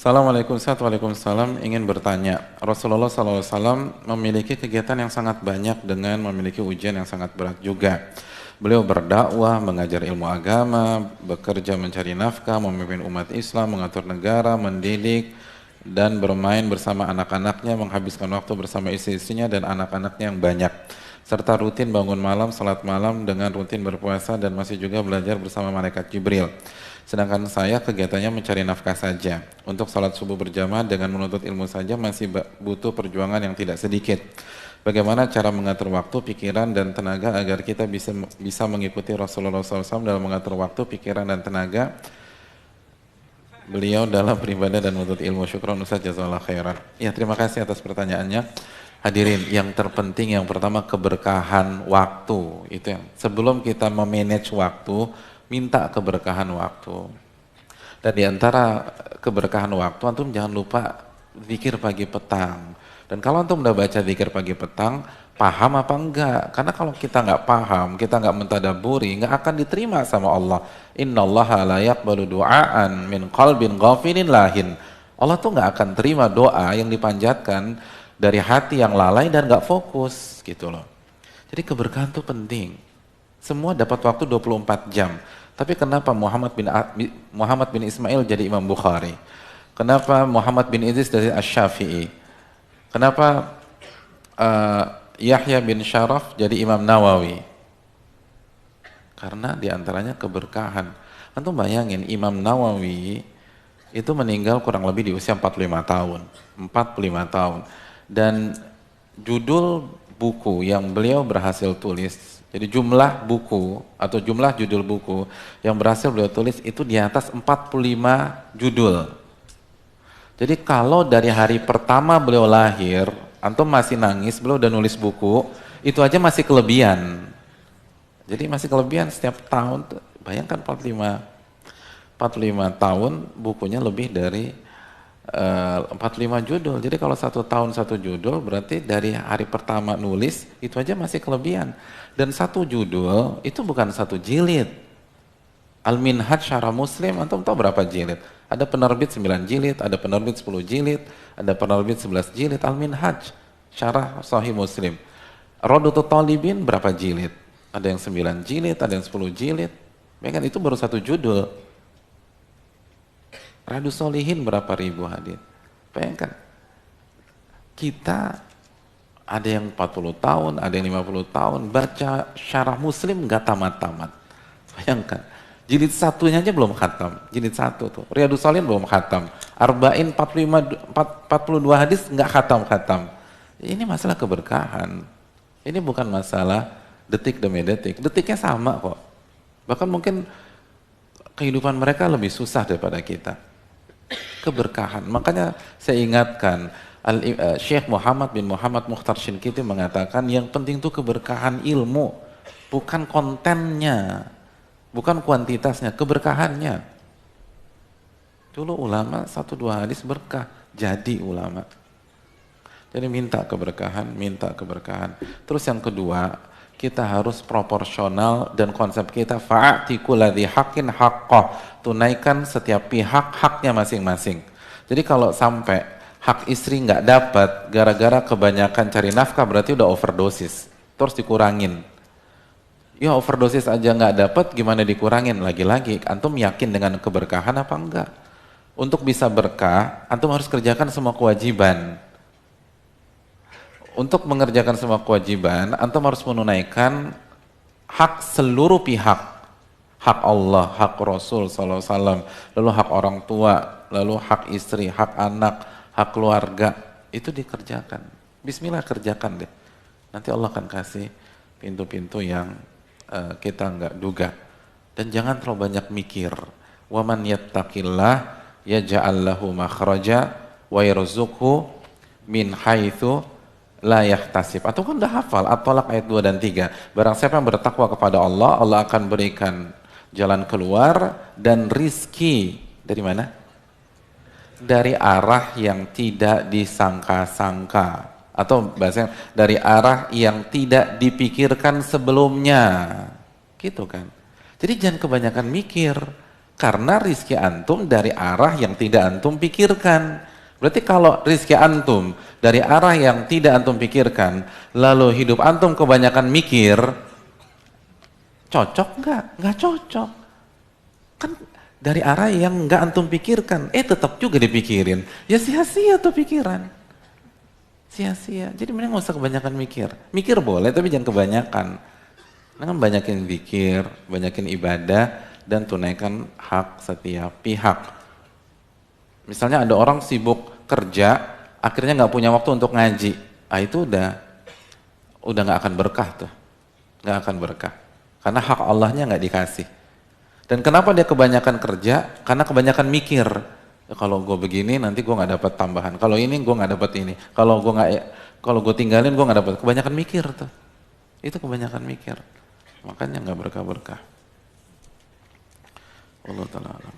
Assalamualaikum, Waalaikumsalam. Ingin bertanya, Rasulullah SAW memiliki kegiatan yang sangat banyak dengan memiliki ujian yang sangat berat juga. Beliau berdakwah, mengajar ilmu agama, bekerja mencari nafkah, memimpin umat Islam, mengatur negara, mendidik, dan bermain bersama anak-anaknya, menghabiskan waktu bersama istri-istrinya dan anak-anaknya yang banyak. Serta rutin bangun malam, salat malam, dengan rutin berpuasa dan masih juga belajar bersama malaikat Jibril. Sedangkan saya kegiatannya mencari nafkah saja. Untuk salat subuh berjamaah dengan menuntut ilmu saja masih butuh perjuangan yang tidak sedikit. Bagaimana cara mengatur waktu, pikiran, dan tenaga agar kita bisa mengikuti Rasulullah SAW dalam mengatur waktu, pikiran, dan tenaga beliau dalam beribadah dan menuntut ilmu. Syukran Ustaz, jazakallahu khairan. Ya, terima kasih atas pertanyaannya. Hadirin, yang terpenting yang pertama keberkahan waktu. Itu yang sebelum kita memanage waktu, minta keberkahan waktu. Dan di antara keberkahan waktu, antum jangan lupa zikir pagi petang. Dan kalau antum udah baca zikir pagi petang, paham apa enggak? Karena kalau kita enggak paham, kita enggak mentadaburi, enggak akan diterima sama Allah. Innallaha la yaqbalu du'aan min qalbin ghafilin lahin. Allah tuh enggak akan terima doa yang dipanjatkan dari hati yang lalai dan enggak fokus gitu loh. Jadi keberkahan itu penting. Semua dapat waktu 24 jam. Tapi kenapa Muhammad bin Ismail jadi Imam Bukhari? Kenapa Muhammad bin Idris dari Asy-Syafi'i? Kenapa Yahya bin Syaraf jadi Imam Nawawi? Karena diantaranya keberkahan. Antum bayangin Imam Nawawi itu meninggal kurang lebih di usia 45 tahun. 45 tahun. Dan judul buku yang beliau berhasil tulis, jadi jumlah buku atau jumlah judul buku yang berhasil beliau tulis itu di atas 45 judul. Jadi kalau dari hari pertama beliau lahir, antum masih nangis, beliau udah nulis buku, itu aja masih kelebihan. Jadi masih kelebihan setiap tahun, bayangkan 45 tahun bukunya lebih dari 45 judul. Jadi kalau 1 tahun 1 judul berarti dari hari pertama nulis itu aja masih kelebihan. Dan 1 judul itu bukan 1 jilid. Al-Minhaj Syarah Muslim, antum tahu berapa jilid? Ada penerbit 9 jilid, ada penerbit 10 jilid, ada penerbit 11 jilid. Al-Minhaj Syarah Sahih Muslim. Rodotul Talibin berapa jilid? Ada yang 9 jilid, ada yang 10 jilid. Bayangkan itu baru 1 judul. Riyadhus Shalihin berapa ribu hadir? Bayangkan, kita ada yang 40 tahun, ada yang 50 tahun, baca syarah Muslim nggak tamat-tamat. Bayangkan, jilid 1-nya aja belum khatam, jilid 1 tuh. Riyadhus Shalihin belum khatam, Arba'in 42 hadis nggak khatam-khatam. Ini masalah keberkahan. Ini bukan masalah detik demi detik. Detiknya sama kok. Bahkan mungkin kehidupan mereka lebih susah daripada kita. Keberkahan. Makanya saya ingatkan, Syekh Muhammad bin Muhammad Mukhtar Shinkiti mengatakan yang penting itu keberkahan ilmu, bukan kontennya, bukan kuantitasnya, keberkahannya. Dulu ulama 1-2 hadis berkah, jadi ulama. Jadi minta keberkahan. Terus yang kedua, kita harus proporsional dan konsep kita fa'ati kulladzi haqqin haqqah, tunaikan setiap pihak haknya masing-masing. Jadi kalau sampai hak istri nggak dapat gara-gara kebanyakan cari nafkah berarti udah overdosis, terus dikurangin. Ya overdosis aja nggak dapat, gimana dikurangin? Lagi-lagi antum yakin dengan keberkahan apa enggak? Untuk bisa berkah, antum harus kerjakan semua kewajiban. Untuk mengerjakan semua kewajiban, antum harus menunaikan hak seluruh pihak. Hak Allah, hak Rasul SAW, lalu hak orang tua, lalu hak istri, hak anak, hak keluarga. Itu dikerjakan. Bismillah, kerjakan deh. Nanti Allah akan kasih pintu-pintu yang kita nggak duga. Dan jangan terlalu banyak mikir. Wa man yattaqillah yaj'al lahu makhraja wa yarzuqhu min haitsu la yahtasib. Atau kan udah hafal At-Thalaq ayat 2 dan 3. Barang siapa yang bertakwa kepada Allah, Allah akan berikan jalan keluar dan rizki dari mana? Dari arah yang tidak disangka-sangka, atau bahasanya dari arah yang tidak dipikirkan sebelumnya. Gitu kan. Jadi jangan kebanyakan mikir. Karena rizki antum dari arah yang tidak antum pikirkan. Berarti kalau rizki antum dari arah yang tidak antum pikirkan, lalu hidup antum kebanyakan mikir, cocok nggak? Nggak cocok. Kan dari arah yang nggak antum pikirkan, tetap juga dipikirin. Ya sia-sia tuh pikiran. Sia-sia. Jadi mending nggak usah kebanyakan mikir. Mikir boleh, tapi jangan kebanyakan. Dengan banyakin zikir, banyakin ibadah, dan tunaikan hak setiap pihak. Misalnya ada orang sibuk kerja, akhirnya nggak punya waktu untuk ngaji. Itu udah nggak akan berkah tuh, nggak akan berkah. Karena hak Allahnya nggak dikasih. Dan kenapa dia kebanyakan kerja? Karena kebanyakan mikir. Ya, kalau gue begini nanti gue nggak dapat tambahan. Kalau ini gue nggak dapat ini. Kalau gue tinggalin gue nggak dapat. Kebanyakan mikir tuh. Itu kebanyakan mikir. Makanya nggak berkah-berkah. Allah Ta'ala alam.